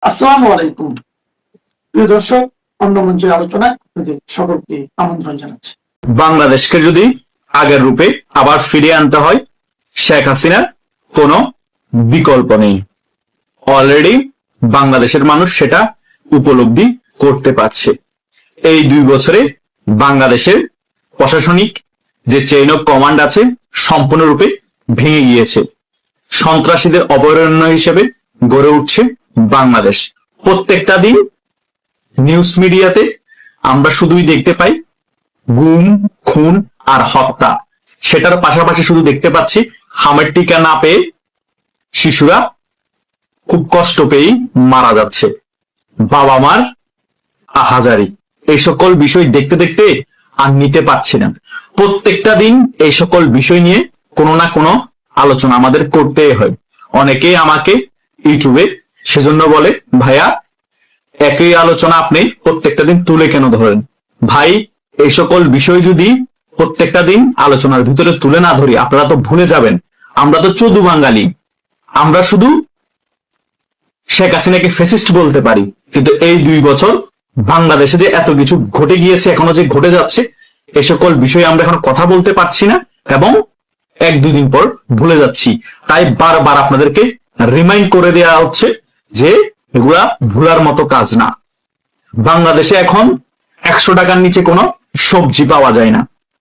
আসসালামু আলাইকুম প্রিয় দর্শক, অন্য মঞ্চের আলোচনায় আপনাদের সকলকে আমন্ত্রণ জানাচ্ছি। বাংলাদেশকে যদি আগের রূপে আবার ফিরিয়ে আনতে হয়, শেখ হাসিনার কোনো বিকল্প নেই। অলরেডি বাংলাদেশের মানুষ সেটা উপলব্ধি করতে পারছে। এই 2 বছরে বাংলাদেশের প্রশাসনিক যে চেইন অফ কমান্ড আছে সম্পূর্ণরূপে ভেঙে গিয়েছে। সন্ত্রাসীদের অভয়ারণ্য হিসেবে গড়ে উঠছে বাংলাদেশ। প্রত্যেকটা দিন নিউজ মিডিয়াতে আমরা শুধুই দেখতে পাই গুম, খুন আর হত্যা। সেটার পাশাপাশি শুধু দেখতে পাচ্ছি হামের টিকা না পেয়ে শিশুরা খুব কষ্ট পেয়েই মারা যাচ্ছে, বাবা মার আহাজারি। এই সকল বিষয় দেখতে দেখতে আর নিতে পারছি না। প্রত্যেকটা দিন এই সকল বিষয় নিয়ে কোনো না কোনো আলোচনা আমাদের করতেই হয়। অনেকেই আমাকে ইউটিউবে সেজন্য বলে, ভাইয়া একই আলোচনা আপনি প্রত্যেকটা দিন তুলে কেন ধরেন? ভাই, এই সকল বিষয় যদি প্রত্যেকটা দিন আলোচনার ভিতরে তুলে না ধরি আপনারা তো ভুলে যাবেন আমরা তো চোদু বাঙালি। আমরা শুধু শেখ হাসিনাকে ফ্যাসিস্ট বলতে পারি, কিন্তু এই 2 বছর বাংলাদেশে যে এত কিছু ঘটে গিয়েছে, এখনো যে ঘটে যাচ্ছে, এই সকল বিষয়ে আমরা এখন কথা বলতে পারছি না এবং 1-2 দিন পর ভুলে যাচ্ছি। তাই বারবার আপনাদেরকে রিমাইন্ড করে দেওয়া হচ্ছে যে এগুলা ভুলার মতো কাজ না। বাংলাদেশে এখন 100 টাকার নিচে কোনো সবজি পাওয়া যায় না।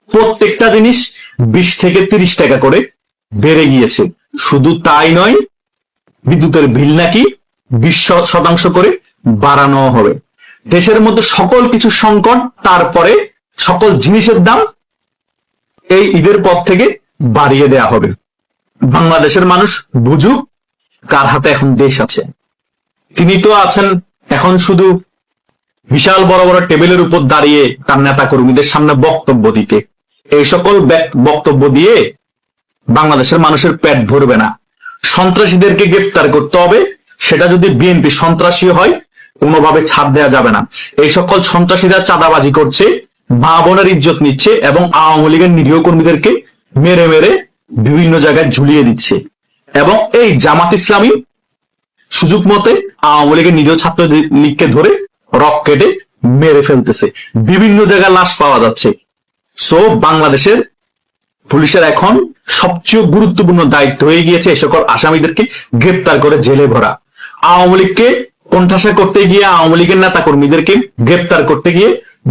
প্রত্যেকটা জিনিস 20 থেকে 30 টাকা করে বেড়ে গিয়েছে। শুধু তাই নয়, বিদ্যুতের বিল নাকি 20% করে বাড়ানো হবে। দেশের মধ্যে সকল কিছু সংকট, তারপরে সকল জিনিসের দাম এই ঈদের পর থেকে বাড়িয়ে দেয়া হবে। বাংলাদেশের মানুষ বুঝুক কার হাতে এখন দেশ আছে। তিনি তো আছেন এখন শুধু বিশাল বড় বড় টেবিলের উপর দাঁড়িয়ে তার নেতা কর্মীদের সামনে বক্তব্য দিতে। এই সকল বক্তব্য দিয়ে বাংলাদেশের মানুষের পেট ভরবে না। সন্ত্রাসীদেরকে গ্রেফতার করতে হবে, সেটা যদি বিএনপি সন্ত্রাসী হয় কোনোভাবে ছাড় দেওয়া যাবে না। এই সকল সন্ত্রাসীরা চাঁদাবাজি করছে, মা বোনের ইজ্জত নিচ্ছে এবং আওয়ামী লীগের নিরীহ কর্মীদেরকে মেরে মেরে বিভিন্ন জায়গায় ঝুলিয়ে দিচ্ছে। এবং এই জামাত ইসলামী সুযোগ মতে আওয়ামী লীগের নিরীহ ছাত্র লীগকে ধরে রক কেটে মেরে ফেলতেছে। বিভিন্ন জায়গায় লাশ পাওয়া যাচ্ছে। সো বাংলাদেশের পুলিশের এখন সবচেয়ে গুরুত্বপূর্ণ দায়িত্ব হয়ে গিয়েছে এই সকল আসামিদেরকে গ্রেপ্তার করে জেলে ভরা। আওয়ামী লীগকে কোণঠাসা করতে গিয়ে, আওয়ামী লীগের নেতা কর্মীদেরকে গ্রেপ্তার করতে গিয়ে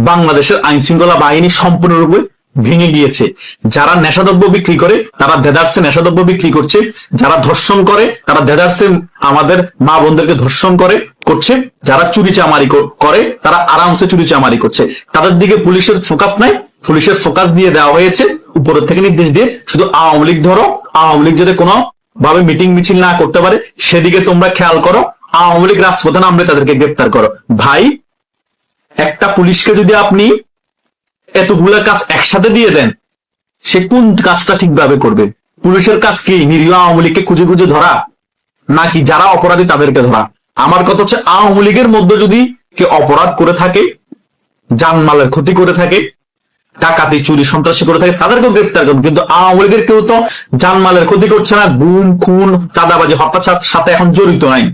বাংলাদেশের আইন শৃঙ্খলা বাহিনী সম্পূর্ণরূপে ভেঙে গিয়েছে। যারা নেশাদ্রব্য বিক্রি করে তারা দেদারসে নেশাদ্রব্য বিক্রি করছে, যারা ধর্ষণ করে তারা দেদারসে আমাদের মা বোনদেরকে ধর্ষণ করছে, যারা চুরি চামারি করে তারা আরামসে চুরি চামারি করছে। তাদের দিকে পুলিশের ফোকাস নাই। পুলিশের ফোকাস দিয়ে দেওয়া হয়েছে উপরের থেকে নির্দেশ দিয়ে শুধু আওয়ামী লীগ ধরো, আওয়ামী লীগ যাতে কোনো ভাবে মিটিং মিছিল না করতে পারে সেদিকে তোমরা খেয়াল করো, আওয়ামী লীগ রাজপথে নামলে তাদেরকে গ্রেপ্তার করো। ভাই, একটা পুলিশকে যদি আপনি এতগুলা কাজ একসাথে দিয়ে দেন, সে কোন কাজটা ঠিকভাবে করবে? পুলিশের কাজ কি নিরীহ আওয়ামী লীগকে খুঁজে খুঁজে ধরা, নাকি যারা অপরাধী তাদেরকে ধরা? আমার কথা হচ্ছে আওয়ামী লীগের মধ্যে যদি কেউ অপরাধ করে থাকে, জানমালের ক্ষতি করে থাকে, ডাকাতি চুরি সন্ত্রাসী করে থাকে, তাদেরকেও গ্রেপ্তার করবে। কিন্তু আওয়ামী লীগের কেউ তো জানমালের ক্ষতি করছে না, গুম খুন চাঁদাবাজি হত্যার সাথে এখন জড়িত নাই,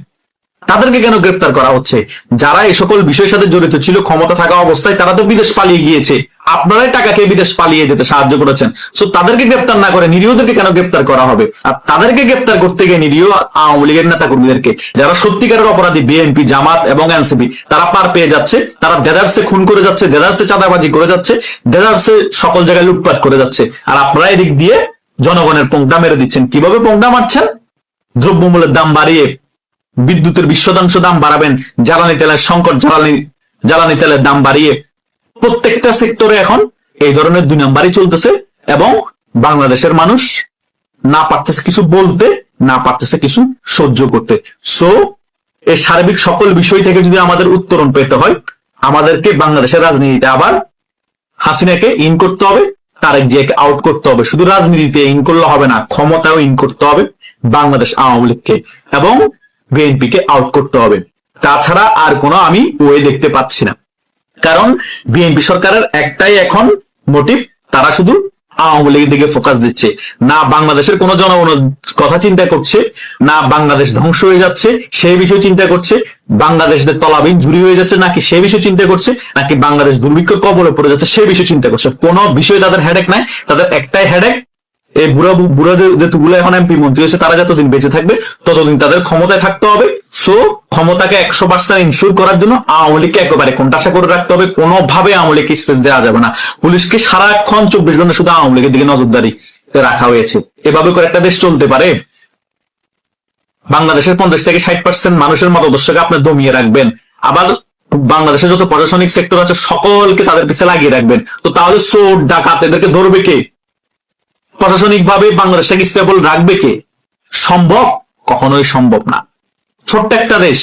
তাদেরকে কেন গ্রেপ্তার করা হচ্ছে? যারা এই সকল বিষয়ের সাথে জড়িত ছিল ক্ষমতা থাকা অবস্থায় তারা তো বিদেশ পালিয়ে গিয়েছে, আপনারাই টাকা খেয়ে বিদেশ পালিয়ে যেতে সাহায্য করেছেন। সো তাদেরকে গ্রেপ্তার না করে নিরীহদেরকে কেন গ্রেপ্তার করা হবে? আর তাদেরকে গ্রেপ্তার করতে গিয়ে নিরীহ আওয়ামী লীগের নেতা কর্মীদেরকে, যারা সত্যিকারের অপরাধী বিএনপি, জামাত এবং এনসিপি, তারা পার পেয়ে যাচ্ছে। তারা দেদারসে খুন করে যাচ্ছে, দেদারসে চাঁদাবাজি করে যাচ্ছে, দেদারসে সকল জায়গায় লুটপাট করে যাচ্ছে। আর আপনারা এদিক দিয়ে জনগণের পোংটা মেরে দিচ্ছেন। কিভাবে পোংটা মারছেন? দ্রব্যমূল্যের দাম বাড়িয়ে, বিদ্যুতের 20% দাম বাড়াবেন, জ্বালানি তেলের সংকট, জ্বালানি তেলের দাম বাড়িয়ে প্রত্যেকটা সেক্টরে এখন এই ধরনের 2 নাম্বারই চলতেছে এবং বাংলাদেশের মানুষ না পারতেছে কিছু বলতে, না পারতেছে কিছু সহ্য করতে। সো এই সার্বিক সকল বিষয় থেকে যদি আমাদের উত্তরণ পেতে হয়, আমাদেরকে বাংলাদেশের রাজনীতিতে আবার হাসিনাকে ইন করতে হবে, তারেক জিয়াকে আউট করতে হবে। শুধু রাজনীতিতে ইন করলে হবে না, ক্ষমতাও ইন করতে হবে বাংলাদেশ আওয়ামী লীগকে, এবং বিএনপি কে আউট করতে হবে। তাছাড়া আর কোনো আমি ওয়ে দেখতে পাচ্ছি না। কারণ বিএনপি সরকারের একটাই এখন মোটিভ, তারা শুধু আওয়ামী লীগের দিকে ফোকাস দিচ্ছে, না বাংলাদেশের কোন জনগণের কথা চিন্তা করছে, না বাংলাদেশ ধ্বংস হয়ে যাচ্ছে সেই বিষয়ে চিন্তা করছে, বাংলাদেশের তলাবিহীন ঝুরি হয়ে যাচ্ছে নাকি সেই বিষয়ে চিন্তা করছে, নাকি বাংলাদেশ দুর্ভিক্ষের কবলে পড়ে যাচ্ছে সেই বিষয়ে চিন্তা করছে। কোনো বিষয়ে তাদের হেডেক নাই, তাদের একটাই হেডেক, এই বুড়া যেগুলো এখন এমপি মন্ত্রী হয়েছে তারা যতদিন বেঁচে থাকবে ততদিন তাদের ক্ষমতায় থাকতে হবে। সো ক্ষমতাকে 100% ইনশিওর করার জন্য আওয়ামী লীগকে একেবারে কোণঠাসা করে রাখতে হবে, কোনোভাবে আওয়ামী লীগকে স্পেস দেওয়া যাবে না। পুলিশকে সারাক্ষণ 24 ঘন্টা শুধু আওয়ামী লীগের দিকে নজরদারি রাখা হয়েছে। এভাবে করে একটা দেশ চলতে পারে? বাংলাদেশের 50-60% মানুষের মতাদর্শকে আপনি দমিয়ে রাখবেন, আবার বাংলাদেশের যত প্রশাসনিক সেক্টর আছে সকলকে তাদের পিছে লাগিয়ে রাখবেন, তো তাহলে চোর ডাকাত এদেরকে ধরবে কে? প্রশাসনিক ভাবে বাংলাদেশটাকে স্টেবল রাখবে কে? সম্ভব? কখনোই সম্ভব না। ছোট্ট একটা দেশ,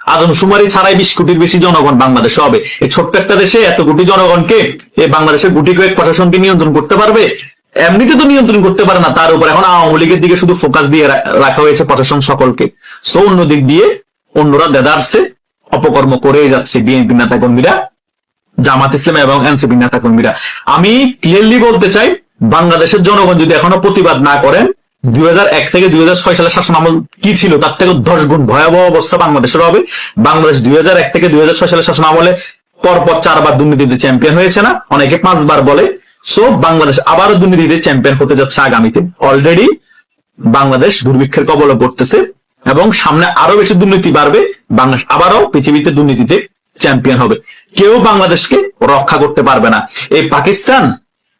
আদমশুমারি ছাড়াই 20 কোটির বেশি জনগণ বাংলাদেশ হবে। এই ছোট্ট একটা দেশে এত কোটি জনগণকে, এই বাংলাদেশের গুটি কয়েক প্রশাসনকে নিয়ন্ত্রণ করতে পারবে? এমনিতে তো নিয়ন্ত্রণ করতে পারে না, তার উপর এখন আওয়ামী লীগের দিকে শুধু ফোকাস দিয়ে রাখা হয়েছে প্রশাসন সকলকে। সো অন্য দিক দিয়ে অন্যরা দেদারছে অপকর্ম করেই যাচ্ছে বিএনপি নেতা কর্মীরা, জামাত ইসলাম এবং এনসিপি নেতা কর্মীরা। আমি ক্লিয়ারলি বলতে চাই, বাংলাদেশের জনগণ যদি এখনো প্রতিবাদ না করেন, 2001 থেকে 2006 সালের শাসন আমল কি ছিল তার থেকে 10 গুণ ভয়াবহ অবস্থা বাংলাদেশের হবে। বাংলাদেশ 2001 থেকে 2006 সালের শাসন আমলে পরপর 4 বার দুর্নীতিতে চ্যাম্পিয়ন হয়েছে না, অনেকে 5 বার বলে। সো বাংলাদেশ আবারও দুর্নীতিতে চ্যাম্পিয়ন হতে যাচ্ছে আগামীতে। অলরেডি বাংলাদেশ দুর্ভিক্ষের কবলে পড়তেছে এবং সামনে আরো বেশি দুর্নীতি বাড়বে, বাংলাদেশ আবারও পৃথিবীতে দুর্নীতিতে চ্যাম্পিয়ন হবে। কেউ বাংলাদেশকে রক্ষা করতে পারবে না। এই পাকিস্তান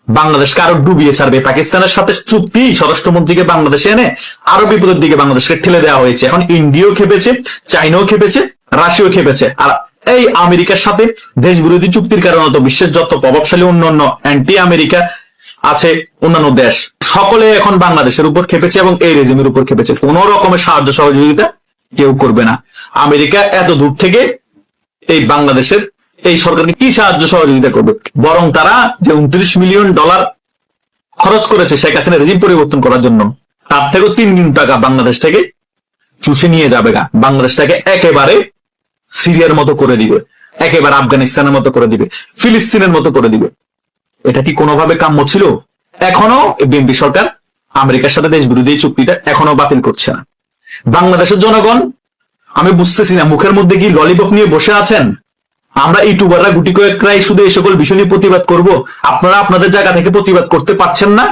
বাংলাদেশকে আরো ডুবিয়ে ছাড়বে। পাকিস্তানের সাথে চুক্তি স্বরাষ্ট্রমন্ত্রীকে বাংলাদেশে এনে আরো বিপদের দিকে বাংলাদেশকে ঠেলে দেওয়া হয়েছে। এখন ইন্ডিয়াও খেপেছে, চাইনাও খেপেছে, রাশিয়াও খেপেছে। আর এই আমেরিকার সাথে দেশ বিরোধী চুক্তির কারণে তো বিশ্বের যত প্রভাবশালী অন্যান্য অ্যান্টি আমেরিকা আছে অন্যান্য দেশ সকলে এখন বাংলাদেশের উপর খেপেছে এবং এই রেজিমের উপর খেপেছে। কোন রকমের সাহায্য সহযোগিতা কেউ করবে না। আমেরিকা এত দূর থেকে এই বাংলাদেশের এই সরকারকে কি সাহায্য সহযোগিতা করবে? বরং তারা যে $29 মিলিয়ন খরচ করেছে শেখ হাসিনা রেজিম পরিবর্তন করার জন্য, তার থেকেও 3 গুণ টাকা বাংলাদেশ থেকে চুষে নিয়ে যাবে। বাংলাদেশটাকে একেবারে সিরিয়ার মতো করে দিবে, একেবারে আফগানিস্তানের মতো করে দিবে, ফিলিস্তিনের মতো করে দিবে। এটা কি কোনোভাবে কাম্য ছিল? এখনো বিএনপি সরকার আমেরিকার সাথে দেশ বিরোধী চুক্তিটা এখনো বাতিল করছে না। বাংলাদেশের জনগণ আমি বুঝতেছি না, মুখের মধ্যে কি ললিপপ নিয়ে বসে আছেন? আমরা ইউটিউবাররা গুটি কয়েকরাই শুধু এই সকল বিষয় নিয়ে প্রতিবাদ করব, আপনারা আপনাদের জায়গা থেকে প্রতিবাদ করতে পারছেন না?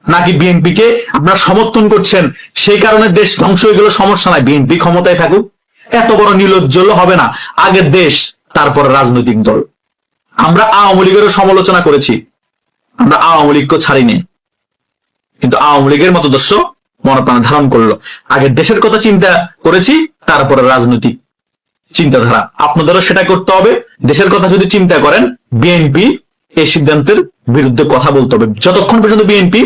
নাকি বিএনপি কে আপনারা সমর্থন করছেন, সেই কারণে দেশ ধ্বংস হয়ে গেল? সমস্যা নাই, বিএনপি ক্ষমতায় থাকুক। এত বড় নির্লজ্জ হবে না। আগে দেশ, তারপর রাজনৈতিক দল। আমরা আওয়ামী লীগেরও সমালোচনা করেছি, আমরা আওয়ামী লীগকে ছাড়িনি, কিন্তু আওয়ামী লীগের মতাদর্শ মনপ্রাণ ধারণ করলো। আগে দেশের কথা চিন্তা করেছি, তারপরে রাজনৈতিক চিন্তাধারা। আপনাদেরও সেটা করতে হবে। দেশের কথা যদি চিন্তা করেন, বিএনপি এই সিদ্ধান্তের বিরুদ্ধে কথা বলতে হবে। যতক্ষণ পর্যন্ত বিএনপি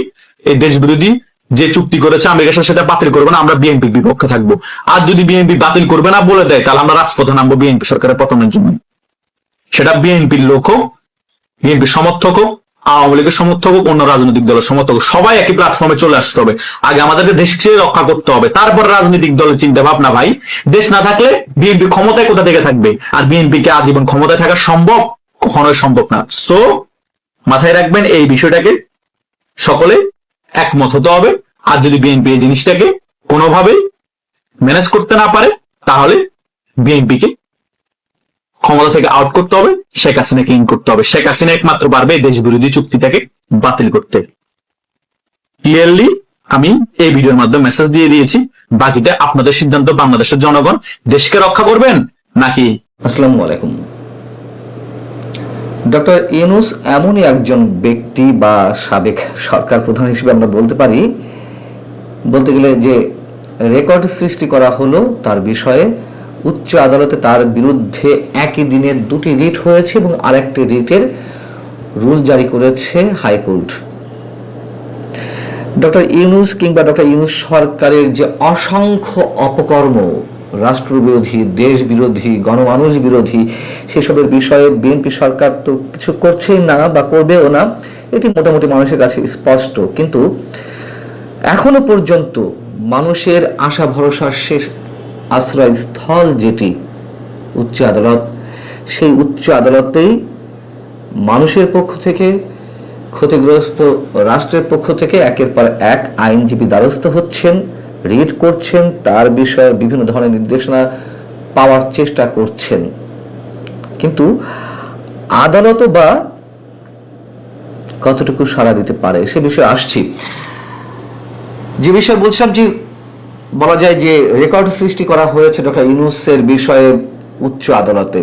এই দেশ বিরোধী যে চুক্তি করেছে আমেরিকার সাথে সেটা বাতিল করবে না, আমরা বিএনপির বিপক্ষে থাকবো। আর যদি বিএনপি বাতিল করবে না বলে দেয়, তাহলে আমরা রাজপথে নামবো বিএনপি সরকারের পতনের জন্য। সেটা বিএনপির লোক হোক, বিএনপির সমর্থক হোক, আওয়ামী লীগের সমর্থক হোক, অন্য রাজনৈতিক দলের সমর্থক হোক, সবাই একই প্ল্যাটফর্মে চলে আসতে হবে। আগে আমাদেরকে দেশকে রক্ষা করতে হবে, তারপর রাজনৈতিক দলের চিন্তা ভাবনা। ভাই, দেশ না থাকলে বিএনপি ক্ষমতায় কোথা থেকে থাকবে? আর বিএনপি কে আজীবন ক্ষমতায় থাকা সম্ভব? কখনোই সম্ভব না। সো মাথায় রাখবেন, এই বিষয়টাকে সকলে একমত হতে হবে। আর যদি বিএনপি এই জিনিসটাকে কোনোভাবে ম্যানেজ করতে না পারে, তাহলে বিএনপিকে ক্ষমতা থেকে আউট করতে হবে, শেখ হাসিনাকে ইন করতে হবে। শেখ হাসিনা একমাত্র পারবে দেশ বিরোধী চুক্তিটাকে বাতিল করতে। ক্লিয়ারলি আমি এই ভিডিওর মাধ্যমে মেসেজ দিয়ে দিয়েছি, বাকিটা আপনাদের সিদ্ধান্ত। বাংলাদেশের জনগণ দেশকে রক্ষা করবেন নাকি? আসসালামু আলাইকুম। ডক্টর ইউনূস এমনই একজন ব্যক্তি বা সাবেক সরকার প্রধান হিসেবে আমরা বলতে গেলে যে রেকর্ড সৃষ্টি করা হলো তার বিষয়ে। উচ্চ আদালতে তার বিরুদ্ধে একই দিনে 2টি রিট হয়েছে এবং আরেকটি রিটের রুল জারি করেছে হাইকোর্ট। ডক্টর ইউনূস কিংবা ডক্টর ইউনূস সরকারের যে অসংখ্য অপকর্ম, রাষ্ট্রবিরোধী, দেশ বিরোধী, গণমানুষ বিরোধী, সেসবের বিষয়ে বিএনপি সরকার তো কিছু করছেই না বা করবেও না, এটি মোটামুটি মানুষের কাছে স্পষ্ট। কিন্তু এখনো পর্যন্ত মানুষের আশা ভরসার শেষ আশ্রয়স্থল যেটি উচ্চ আদালত, সেই উচ্চ আদালতেই মানুষের পক্ষ থেকে ক্ষতিগ্রস্ত রাষ্ট্রের পক্ষ থেকে একের পর এক আইনজীবী দ্বারস্থ হচ্ছেন, রিট করছেন, তার বিষয়ে বিভিন্ন ধরনের নির্দেশনা পাওয়ার চেষ্টা করছেন, কিন্তু আদালত বা কতটুকু সাড়া দিতে পারে সে বিষয়ে আসছি। যে বিষয়ে বলছিলাম যে বলা যায় যে রেকর্ড সৃষ্টি করা হয়েছে ডক্টর ইউনূসের বিষয়ে উচ্চ আদালতে।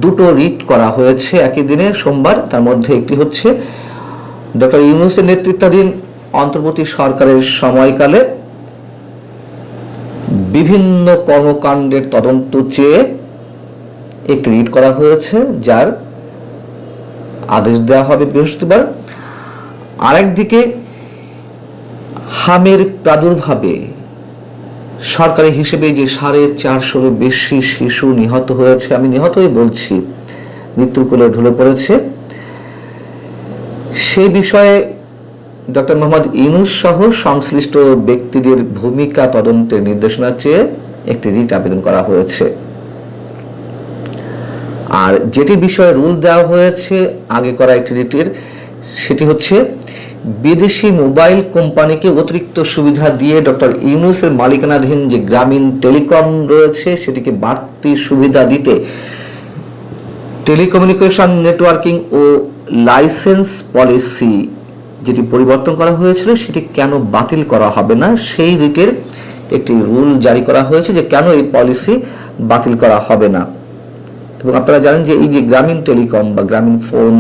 দুটো রিট করা হয়েছে একই দিনে সোমবার, তার মধ্যে একটি হচ্ছে ডক্টর ইউনূসের নেতৃত্বাধীন অন্তর্বর্তী সরকারের সময়কালে বিভিন্ন কর্মকাণ্ডের তদন্ত চেয়ে একটি রিট করা হয়েছে, যার আদেশ দেওয়া হবে বৃহস্পতিবার। আরেকদিকে হামের প্রাদুর্ভাবে সরকারি হিসেবে যে 450-র বেশি শিশু নিহত হয়েছে, আমি নিহতই বলছি, মৃত্যুর কোলে ঢলে পড়েছে, সে বিষয়ে ডক্টর মোহাম্মদ ইউনূস সহ সংশ্লিষ্ট ব্যক্তিদের ভূমিকা তদন্তের নির্দেশনা চেয়ে একটি রিট আবেদন করা হয়েছে। আর যেটি বিষয়ে রুল দেওয়া হয়েছে আগে করা একটি রিটের, সেটি হচ্ছে বিদেশি মোবাইল কোম্পানিকে অতিরিক্ত সুবিধা দিয়ে ডক্টর ইউনূসের মালিকানাধীন যে গ্রামীণ টেলিকম রয়েছে সেটিকে বাড়তি সুবিধা দিতে টেলিকমিউনিকেশন নেটওয়ার্কিং ও লাইসেন্স পলিসি যেটি পরিবর্তন করা হয়েছিল সেটি কেন বাতিল করা হবে না, সেই রিটের একটি রুল জারি করা হয়েছে যে কেন এই পলিসি বাতিল করা হবে না। এবং আপনারা জানেন যে এই যে গ্রামীণ টেলিকম বা গ্রামীণ ফোন,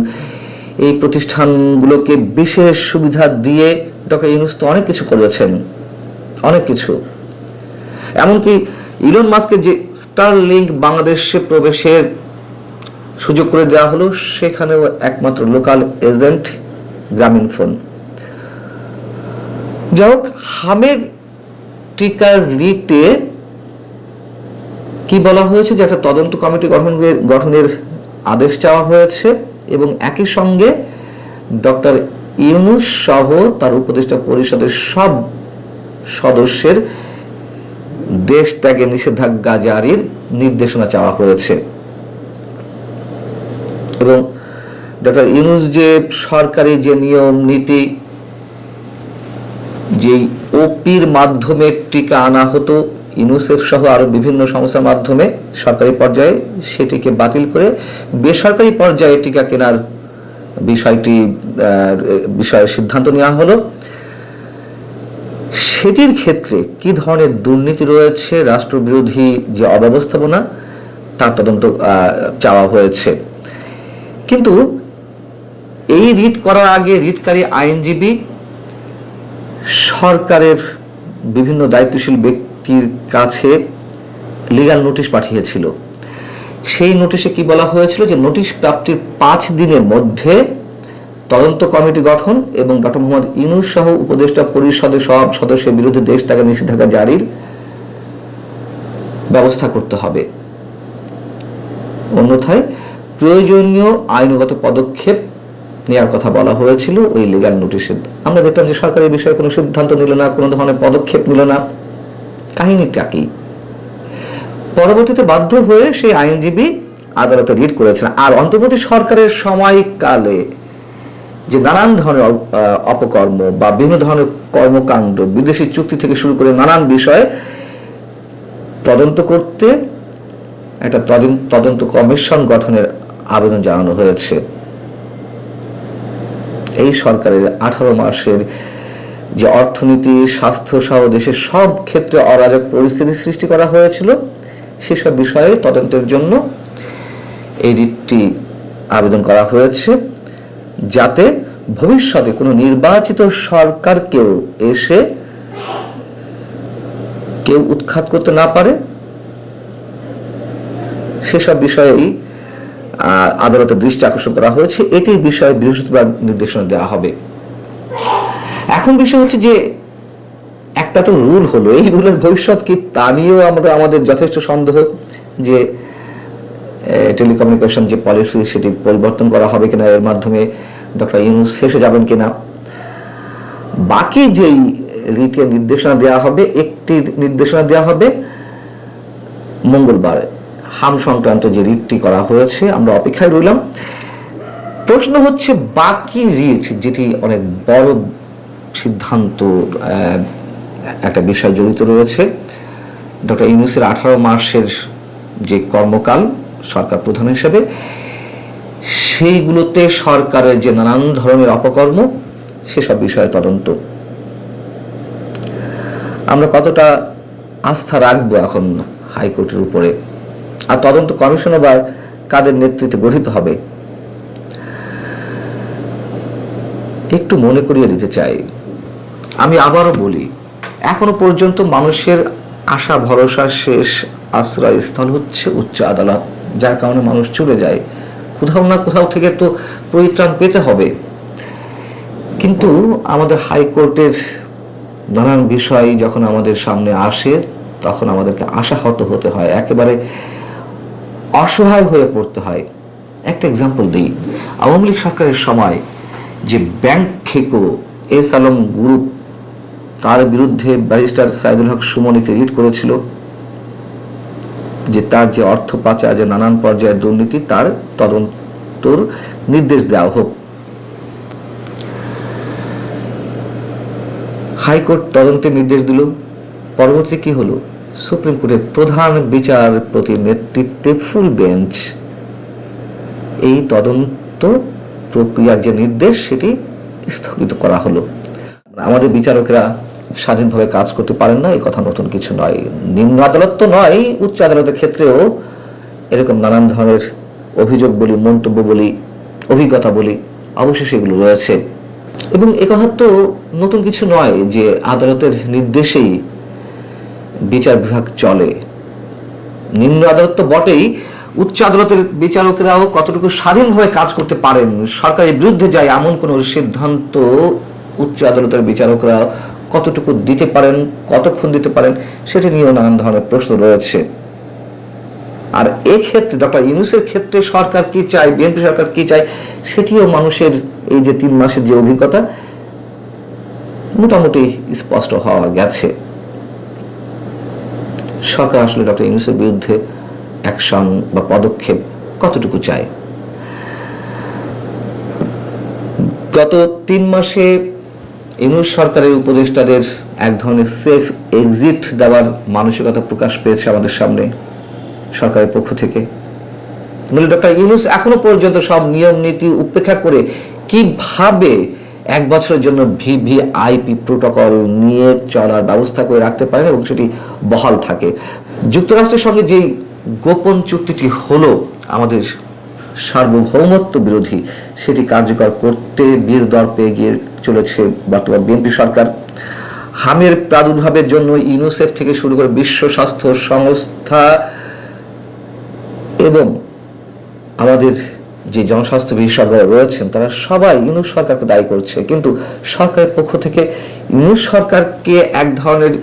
এই প্রতিষ্ঠানগুলোকে বিশেষ সুবিধা দিয়ে ডক্টর ইউনূস তো অনেক কিছু করেছেন, অনেক কিছু, এমনকি ইলন মাস্কের যে স্টারলিংক বাংলাদেশে প্রবেশের সুযোগ করে দেওয়া হলো, সেখানেও একমাত্র লোকাল এজেন্ট গ্রামীণ ফোন। যাই হোক, হামের টিকার রিটে কি বলা হয়েছে যে একটা তদন্ত কমিটি গঠনের আদেশ চাওয়া হয়েছে এবং একই সঙ্গে ডক্টর ইউনূস সহ তার উপদেষ্টা পরিষদের সব সদস্যের দেশ ত্যাগে নিষেধাজ্ঞা জারির নির্দেশনা চাওয়া হয়েছে। এবং ডক্টর ইউনূস যে সরকারি যে নিয়ম নীতি, যে ওপির মাধ্যমে টিকা আনা হতো ইউনিসেফ সহ আরো বিভিন্ন সংস্থার মাধ্যমে সরকারি পর্যায়ে, সেটিকে বাতিল করে বেসরকারি পর্যায়ে টিকা কেনার বিষয়ে সিদ্ধান্ত নেওয়া হলো। সেটির ক্ষেত্রে কি ধরনের দুর্নীতি রয়েছে, রাষ্ট্রবিরোধী যে অব্যবস্থাপনা, তার তদন্ত চাওয়া হয়েছে। কিন্তু এই রিট করার আগে রিটকারী আইনজীবী সরকারের বিভিন্ন দায়িত্বশীল ব্যক্তির কাছে লিগ্যাল নোটিশ পাঠিয়েছিল। সেই নোটিশে কি বলা হয়েছিল যে নোটিশ প্রাপ্তির 5 দিনের মধ্যে তদন্ত কমিটি গঠন এবং ডক্টর মোহাম্মদ ইউনূস সহ উপদেষ্টা পরিষদের সব সদস্যের বিরুদ্ধে দেশ ত্যাগের নিষেধাজ্ঞা জারির ব্যবস্থা করতে হবে, অন্যথায় প্রয়োজনীয় আইনগত পদক্ষেপ নেওয়ার কথা বলা হয়েছিল ওই লিগ্যাল নোটিশে। আমরা দেখলাম যে সরকার এই বিষয়ে কোনো সিদ্ধান্ত নিল না, কোনো ধরনের পদক্ষেপ নিল না। কাহিনীটা কি? পরবর্তীতে বাধ্য হয়ে সেই আইনজীবী আদালতে রিট করেছেন। আর অন্তর্বর্তী সরকারের সময়কালে যে নানান ধরনের অপকর্ম বা বিভিন্ন ধরনের কর্মকাণ্ড, বিদেশি চুক্তি থেকে শুরু করে নানান বিষয়ে তদন্ত করতে একটা তদন্ত কমিশন গঠনের আবেদন জানানো হয়েছে। এই সরকারের 18 মাসের যে অর্থনীতি, স্বাস্থ্য সহ দেশের সব ক্ষেত্রে অরাজক পরিস্থিতি সৃষ্টি করা হয়েছিল, সেসব বিষয়ে তদন্তের জন্য এই রিটটি আবেদন করা হয়েছে, যাতে ভবিষ্যতে কোনো নির্বাচিত সরকারকেও এসে কেউ উৎখাত করতে না পারে, সেসব বিষয়েই আদালতের দৃষ্টি আকর্ষণ করা হয়েছে। এটির বিষয়ে বৃহস্পতিবার নির্দেশনা দেওয়া হবে। এখন বিষয় হচ্ছে যে একটা তো রুল হলো, এই রুলের ভবিষ্যৎ কি তা নিয়েও আমাদের যথেষ্ট সন্দেহ যে টেলিকমিউনিকেশন যে পলিসি সেটি পরিবর্তন করা হবে কিনা, এর মাধ্যমে ডক্টর ইউনূস ফেঁসে যাবেন কিনা। বাকি যেই রিটের নির্দেশনা দেওয়া হবে, একটি নির্দেশনা দেওয়া হবে মঙ্গলবার, হাম সংক্রান্ত যে রিটটি করা হয়েছে, আমরা অপেক্ষায় রইলাম। প্রশ্ন হচ্ছে বাকি রিট, যেটি অনেক বড় সিদ্ধান্ত, একটা বিষয় জড়িত রয়েছে। ডক্টর ইউনূসের 18 মাসের যে কর্মকাল সরকার প্রধান হিসেবে, সেইগুলোতে সরকারের যে নানান ধরনের অপকর্ম, সেসব বিষয়ে তদন্ত। আমরা কতটা আস্থা রাখবো এখন হাইকোর্টের উপরে? আর তদন্ত কমিশন আবার কাদের নেতৃত্বে গঠিত হবে? একটু মনে করিয়ে দিতে চাই, আমি আবারও বলি, এখনো পর্যন্ত মানুষের আশা ভরসা শেষ আশ্রয়স্থল হচ্ছে উচ্চ আদালত, যার কারণে মানুষ চলে যায়। কোথাও না কোথাও থেকে তো পরিত্রাণ পেতে হবে। কিন্তু আমাদের হাইকোর্টের নানান বিষয় যখন আমাদের সামনে আসে, তখন আমাদেরকে আশাহত হতে হয়, একেবারে অসহায় হয়ে পড়তে হয়। একটা এক্সাম্পল দিই, আওয়ামী লীগ সরকারের সময় যে ব্যাংক খেকো এস আলম গ্রুপ, তার বিরুদ্ধে ব্যারিস্টার সাইদুল হক সুমন একটি রিট করেছিল যে তার যে অর্থ পাচার, যে নানান পর্যায়ের দুর্নীতি, তার তদন্তর নির্দেশ দেওয়া হোক। হাইকোর্ট তদন্তের নির্দেশ দিল। পরবর্তী কি হলো? সুপ্রিম কোর্টের প্রধান বিচারপতির নেতৃত্বে ফুল বেঞ্চ এই তদন্ত প্রক্রিয়ার যে নির্দেশ, সেটি স্থগিত করা হলো। আমাদের বিচারকেরা স্বাধীনভাবে কাজ করতে পারেন না, এই কথা নতুন কিছু নয়। নিম্ন আদালত তো নয়, উচ্চ আদালতের ক্ষেত্রেও এরকম নানান ধরনের অভিযোগ বলি, মন্তব্য বলি, অভিজ্ঞতা বলি, অবশ্যই সেগুলো রয়েছে। এবং একথা তো নতুন কিছু নয় যে আদালতের নির্দেশেই বিচার বিভাগ চলে। নিম্ন আদালত তো বটেই, উচ্চ আদালতের বিচারকেরাও কতটুকু স্বাধীনভাবে কাজ করতে পারেন, সরকারের বিরুদ্ধে যায় এমন কোন সিদ্ধান্ত উচ্চ আদালতের বিচারকরা কতটুকু দিতে পারেন, কতক্ষণ দিতে পারেন, সেটা নিয়েও নানান ধরনের প্রশ্ন রয়েছে। আর এক্ষেত্রে ডক্টর ইউনূসের ক্ষেত্রে সরকার কি চায়, বিএনপি সরকার কি চায়, সেটিও মানুষের এই যে 3 মাসের যে অভিজ্ঞতা, মোটামুটি স্পষ্ট হওয়া গেছে। সরকার আসলে ডক্টর ইউনূসের বিরুদ্ধে অ্যাকশন বা পদক্ষেপ কতটুকু চায়। গত 3 মাসে ইউনূস সরকারের উপদেষ্টাদের এক ধরনের সেফ এক্সিট দেওয়ার মানসিকতা প্রকাশ পেয়েছে আমাদের সামনে সরকারের পক্ষ থেকে। ডক্টর ইউনূস এখনো পর্যন্ত সব নিয়ম নীতি উপেক্ষা করে কিভাবে 1 বছরের জন্য ভিভিআইপি প্রোটোকল নিয়ে চলার ব্যবস্থা করে রাখতে পারেন এবং সেটি বহাল থাকে। যুক্তরাষ্ট্রের সঙ্গে যেই গোপন চুক্তিটি হলো আমাদের সার্বভৌমত্ব বিরোধী, সেটি কার্যকর করতে বীর দর্পে এগিয়ে চলেছে বর্তমান বিএনপি সরকার। হামের প্রাদুর্ভাবের জন্য ইউনিসেফ থেকে শুরু করে বিশ্ব স্বাস্থ্য সংস্থা এবং আমাদের যে জনস্বাস্থ্য বিশেষজ্ঞরা রয়েছেন, তারা সবাই ইউনূস সরকারকে দায়ী করছে। কিন্তু সরকারের পক্ষ থেকে ইউনূস সরকারকে এক ধরনের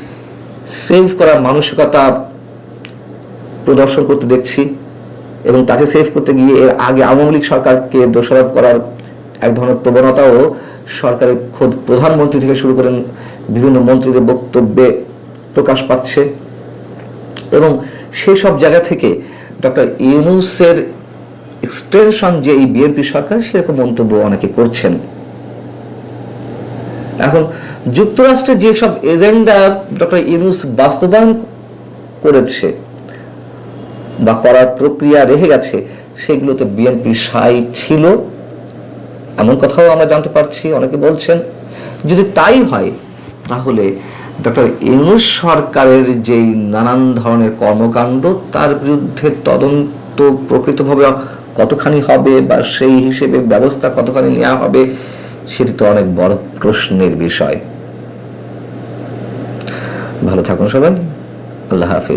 সেভ করার মানসিকতা প্রদর্শন করতে দেখছি এবং তাকে সেভ করতে গিয়ে এর আগে আওয়ামী লীগ সরকারকে দোষারোপ করার এক ধরনের প্রবণতাও সরকারের খোদ প্রধানমন্ত্রী থেকে শুরু করেন বিভিন্ন মন্ত্রীদের বক্তব্যে প্রকাশ পাচ্ছে। এবং সেই সব জায়গা থেকে ডক্টর ইউনূসের এক্সটেনশন যে এই বিএনপি সরকার, সেরকম মন্তব্য অনেকে করছেন। এখন যুক্তরাষ্ট্রের যেসব এজেন্ডা ডক্টর ইউনূস বাস্তবায়ন করেছে বা করার প্রক্রিয়া রেখে গেছে, সেগুলোতে বিএনপি সাই ছিল এমন কথাও আমরা জানতে পারছি। অনেকে বলছেন যদি তাই হয়, তাহলে ডক্টর ইউনূস সরকারের যেই নানান ধরনের কর্মকাণ্ড, তার বিরুদ্ধে তদন্ত প্রকৃতভাবে কতখানি হবে বা সেই হিসেবে ব্যবস্থা কতখানি নেওয়া হবে, সেটি তো অনেক বড় প্রশ্নের বিষয়। ভালো থাকুন সবাই, আল্লাহ হাফেজ।